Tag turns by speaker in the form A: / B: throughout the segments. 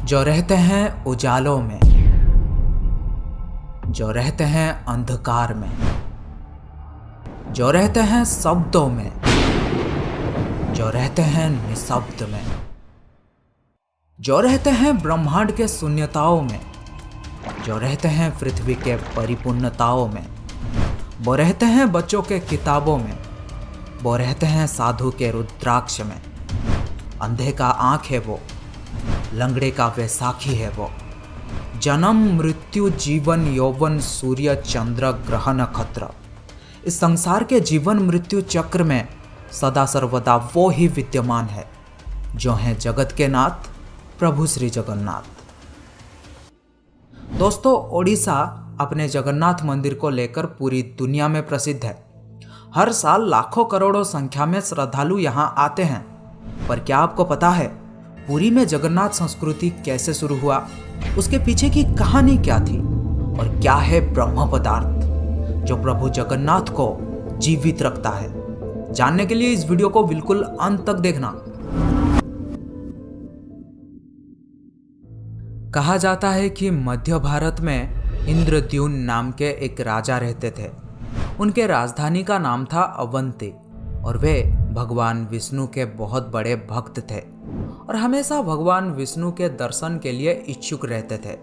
A: जो रहते हैं उजालों में, जो रहते हैं अंधकार में, जो रहते हैं शब्दों में, जो रहते हैं निशब्द में, जो रहते हैं ब्रह्मांड के शून्यताओं में, जो रहते हैं पृथ्वी के परिपूर्णताओं में, वो रहते हैं बच्चों के किताबों में, वो रहते हैं साधु के रुद्राक्ष में। अंधे का आँख है वो, लंगड़े का वैसाखी है वो। जन्म मृत्यु जीवन यौवन सूर्य चंद्र ग्रह नक्षत्र, इस संसार के जीवन मृत्यु चक्र में सदा सर्वदा वो ही विद्यमान है जो हैं जगत के नाथ प्रभु श्री जगन्नाथ। दोस्तों, ओडिशा अपने जगन्नाथ मंदिर को लेकर पूरी दुनिया में प्रसिद्ध है। हर साल लाखों करोड़ों संख्या में श्रद्धालु यहाँ आते हैं। पर क्या आपको पता है पुरी में जगन्नाथ संस्कृति कैसे शुरू हुआ, उसके पीछे की कहानी क्या थी और क्या है ब्रह्म पदार्थ जो प्रभु जगन्नाथ को जीवित रखता है? जानने के लिए इस वीडियो को बिल्कुल अंत तक देखना। कहा जाता है कि मध्य भारत में इंद्रद्युम्न नाम के एक राजा रहते थे। उनके राजधानी का नाम था अवंती और वे भगवान विष्णु के बहुत बड़े भक्त थे और हमेशा भगवान विष्णु के दर्शन के लिए इच्छुक रहते थे।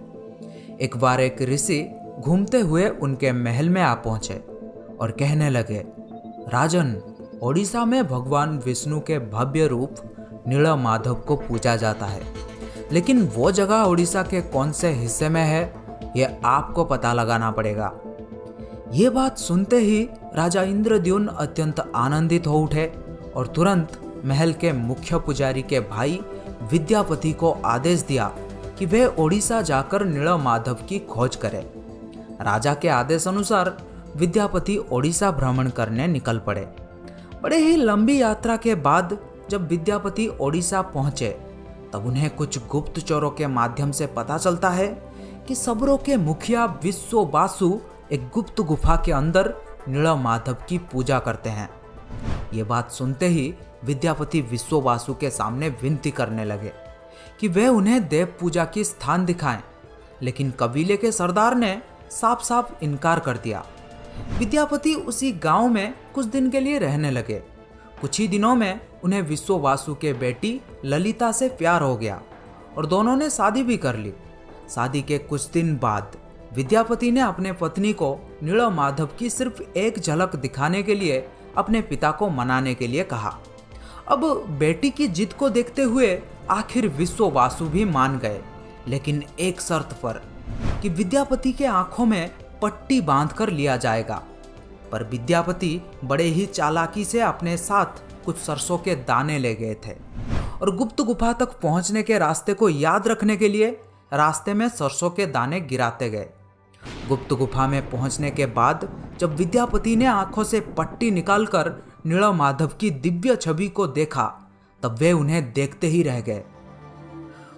A: एक बार एक ऋषि घूमते हुए उनके महल में आ पहुंचे और कहने लगे, राजन, ओडिशा में भगवान विष्णु के भव्य रूप नीलमाधव को पूजा जाता है, लेकिन वो जगह ओडिशा के कौन से हिस्से में है ये आपको पता लगाना पड़ेगा। ये बात सुनते ही राजा इंद्रद्युम्न अत्यंत आनंदित हो उठे और तुरंत महल के मुख्य पुजारी के भाई विद्यापति को आदेश दिया कि वे ओडिशा जाकर नीलमाधव की खोज करें। राजा के आदेश अनुसार विद्यापति ओडिशा भ्रमण करने निकल पड़े। बड़े ही लंबी यात्रा के बाद जब विद्यापति ओडिशा पहुंचे तब उन्हें कुछ गुप्त चोरों के माध्यम से पता चलता है कि सबरों के मुखिया विश्ववासु एक गुप्त गुफा के अंदर नीलमाधव की पूजा करते हैं। ये बात सुनते ही विद्यापति विश्ववासु के सामने विनती करने लगे कि वे उन्हें देव पूजा की स्थान दिखाएं, लेकिन कबीले के सरदार ने साफ साफ इनकार कर दिया। विद्यापति उसी गांव में कुछ दिन के लिए रहने लगे। कुछ ही दिनों में उन्हें विश्ववासु के बेटी ललिता से प्यार हो गया और दोनों ने शादी भी कर ली। शादी के कुछ दिन बाद विद्यापति ने अपने पत्नी को नीलमाधव की सिर्फ एक झलक दिखाने के लिए अपने पिता को मनाने के लिए कहा। अब बेटी की जिद को देखते हुए आखिर विश्ववासु भी मान गए, लेकिन एक शर्त पर कि विद्यापति के आंखों में पट्टी बांधकर लिया जाएगा। पर विद्यापति बड़े ही चालाकी से अपने साथ कुछ सरसों के दाने ले गए थे और गुप्त गुफा तक पहुंचने के रास्ते को याद रखने के लिए रास्ते में सरसों के दाने गिराते गए। गुप्त गुफा में पहुंचने के बाद जब विद्यापति ने आंखों से पट्टी निकालकर नीलमाधव की दिव्य छवि को देखा तब वे उन्हें देखते ही रह गए।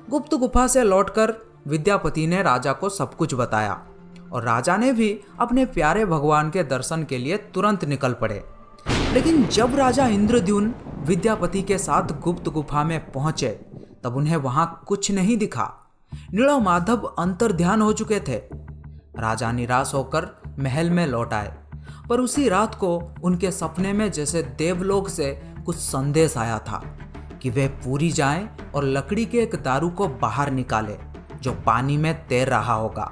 A: गुप्त गुफा से लौटकर विद्यापति ने राजा को सब कुछ बताया और राजा ने भी अपने प्यारे भगवान के दर्शन के लिए तुरंत निकल पड़े। लेकिन जब राजा इंद्रद्युम्न विद्यापति के साथ गुप्त गुफा में पहुंचे तब उन्हें वहां कुछ नहीं दिखा। नीलमाधव अंतर्ध्यान हो चुके थे। राजा निराश होकर महल में लौट आए, पर उसी रात को उनके सपने में जैसे देवलोक से कुछ संदेश आया था कि वे पुरी जाएं और लकड़ी के एक दारू को बाहर निकाले जो पानी में तैर रहा होगा।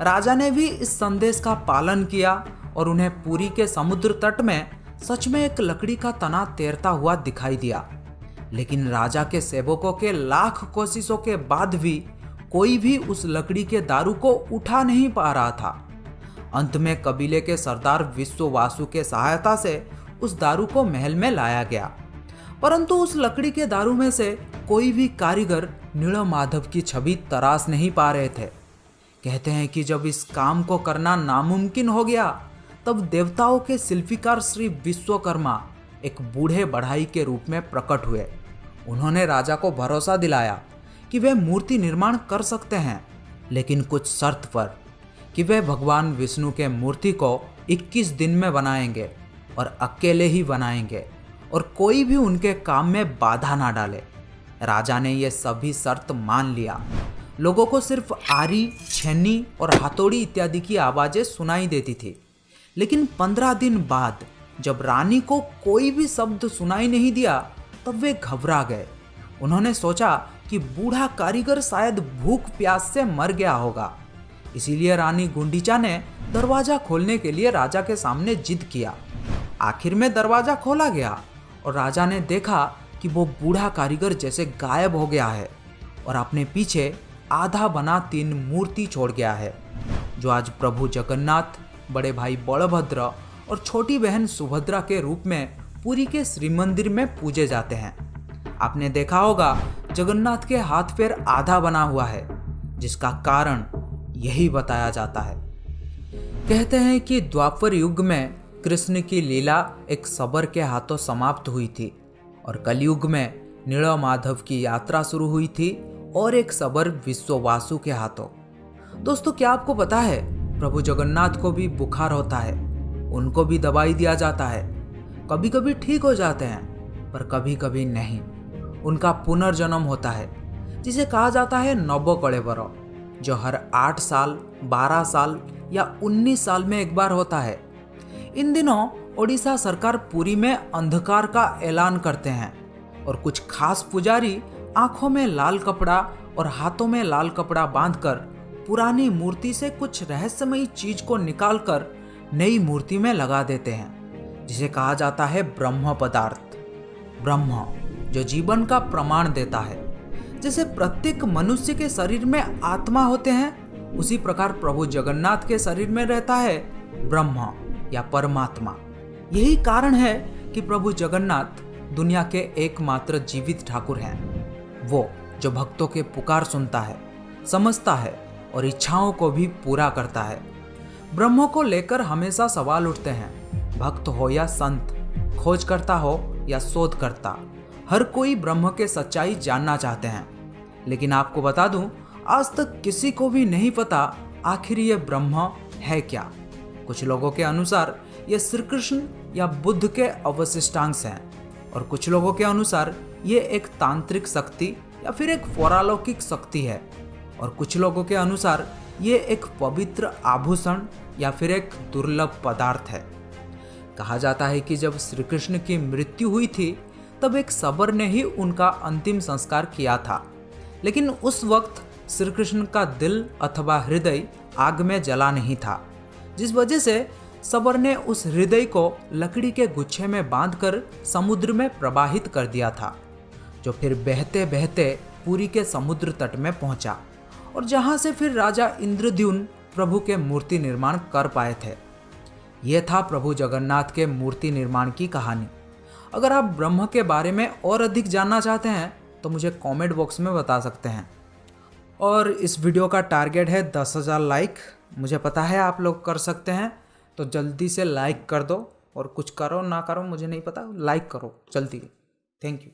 A: राजा ने भी इस संदेश का पालन किया और उन्हें पुरी के समुद्र तट में सच में एक लकड़ी का तना तैरता हुआ दिखाई दिया। लेकिन राजा के सेवकों के लाख कोशिशों के बाद भी कोई भी उस लकड़ी के दारू को उठा नहीं पा रहा था। अंत में कबीले के सरदार विश्ववासु के सहायता से उस दारू को महल में लाया गया, परंतु उस लकड़ी के दारू में से कोई भी कारीगर नीलमाधव की छवि तराश नहीं पा रहे थे। कहते हैं कि जब इस काम को करना नामुमकिन हो गया तब देवताओं के शिल्पीकार श्री विश्वकर्मा एक बूढ़े बढ़ाई के रूप में प्रकट हुए। उन्होंने राजा को भरोसा दिलाया कि वे मूर्ति निर्माण कर सकते हैं, लेकिन कुछ शर्त पर कि वे भगवान विष्णु के मूर्ति को 21 दिन में बनाएंगे और अकेले ही बनाएंगे और कोई भी उनके काम में बाधा ना डाले। राजा ने ये सभी शर्त मान लिया लोगों को सिर्फ आरी, छेनी और हथौड़ी इत्यादि की आवाजें सुनाई देती थी। लेकिन 15 दिन बाद जब रानी को कोई भी शब्द सुनाई नहीं दिया तब वे घबरा गए। उन्होंने सोचा कि बूढ़ा कारीगर शायद भूख प्यास से मर गया होगा। इसीलिए रानी गुंडीचा ने दरवाजा खोलने के लिए राजा के सामने जिद किया। आखिर में दरवाजा खोला गया और राजा ने देखा कि वो बूढ़ा कारीगर जैसे गायब हो गया है और अपने पीछे आधा बना 3 मूर्ति छोड़ गया है, जो आज प्रभु जगन्नाथ, बड़े भाई बलभद्र और छोटी बहन सुभद्रा के रूप में पुरी के श्री मंदिर में पूजे जाते हैं। आपने देखा होगा जगन्नाथ के हाथ पैर आधा बना हुआ है, जिसका कारण यही बताया जाता है। कहते हैं कि द्वापर युग में कृष्ण की लीला एक शबर के हाथों समाप्त हुई थी और कलयुग में नीलमाधव की यात्रा शुरू हुई थी और एक शबर विश्ववासु के हाथों। दोस्तों, क्या आपको पता है प्रभु जगन्नाथ को भी बुखार होता है, उनको भी दवाई दिया जाता है। कभी कभी ठीक हो जाते हैं पर कभी कभी नहीं। उनका पुनर्जन्म होता है जिसे कहा जाता है नवकलेवर, जो हर 8 साल, 12 साल या 19 साल में एक बार होता है। इन दिनों ओडिशा सरकार पुरी में अंधकार का ऐलान करते हैं और कुछ खास पुजारी आंखों में लाल कपड़ा और हाथों में लाल कपड़ा बांधकर पुरानी मूर्ति से कुछ रहस्यमयी चीज को निकालकर नई मूर्ति में लगा देते हैं, जिसे कहा जाता है ब्रह्म पदार्थ। ब्रह्म जो जीवन का प्रमाण देता है। जैसे प्रत्येक मनुष्य के शरीर में आत्मा होते हैं, उसी प्रकार प्रभु जगन्नाथ के शरीर में रहता है ब्रह्म या परमात्मा। यही कारण है कि प्रभु जगन्नाथ दुनिया के एकमात्र जीवित ठाकुर हैं। वो जो भक्तों के पुकार सुनता है, समझता है और इच्छाओं को भी पूरा करता है। ब्रह्म को लेकर हमेशा सवाल उठते हैं, भक्त हो या संत, खोज करता हो या शोध करता, हर कोई ब्रह्म के सच्चाई जानना चाहते हैं। लेकिन आपको बता दूं, आज तक किसी को भी नहीं पता आखिर ये ब्रह्म है क्या। कुछ लोगों के अनुसार ये श्री कृष्ण या बुद्ध के अवशिष्टांश हैं और कुछ लोगों के अनुसार ये एक तांत्रिक शक्ति या फिर एक पौरालौकिक शक्ति है और कुछ लोगों के अनुसार ये एक पवित्र आभूषण या फिर एक दुर्लभ पदार्थ है। कहा जाता है कि जब श्री कृष्ण की मृत्यु हुई थी तब एक शबर ने ही उनका अंतिम संस्कार किया था, लेकिन उस वक्त श्री कृष्ण का दिल अथवा हृदय आग में जला नहीं था, जिस वजह से शबर ने उस हृदय को लकड़ी के गुच्छे में बांधकर समुद्र में प्रवाहित कर दिया था, जो फिर बहते बहते पुरी के समुद्र तट में पहुंचा और जहां से फिर राजा इंद्रद्युम्न प्रभु के मूर्ति निर्माण कर पाए थे। यह था प्रभु जगन्नाथ के मूर्ति निर्माण की कहानी। अगर आप ब्रह्म के बारे में और अधिक जानना चाहते हैं तो मुझे कमेंट बॉक्स में बता सकते हैं। और इस वीडियो का टारगेट है 10,000 लाइक। मुझे पता है आप लोग कर सकते हैं, तो जल्दी से लाइक कर दो और कुछ करो ना करो मुझे नहीं पता, लाइक करो जल्दी। Thank you.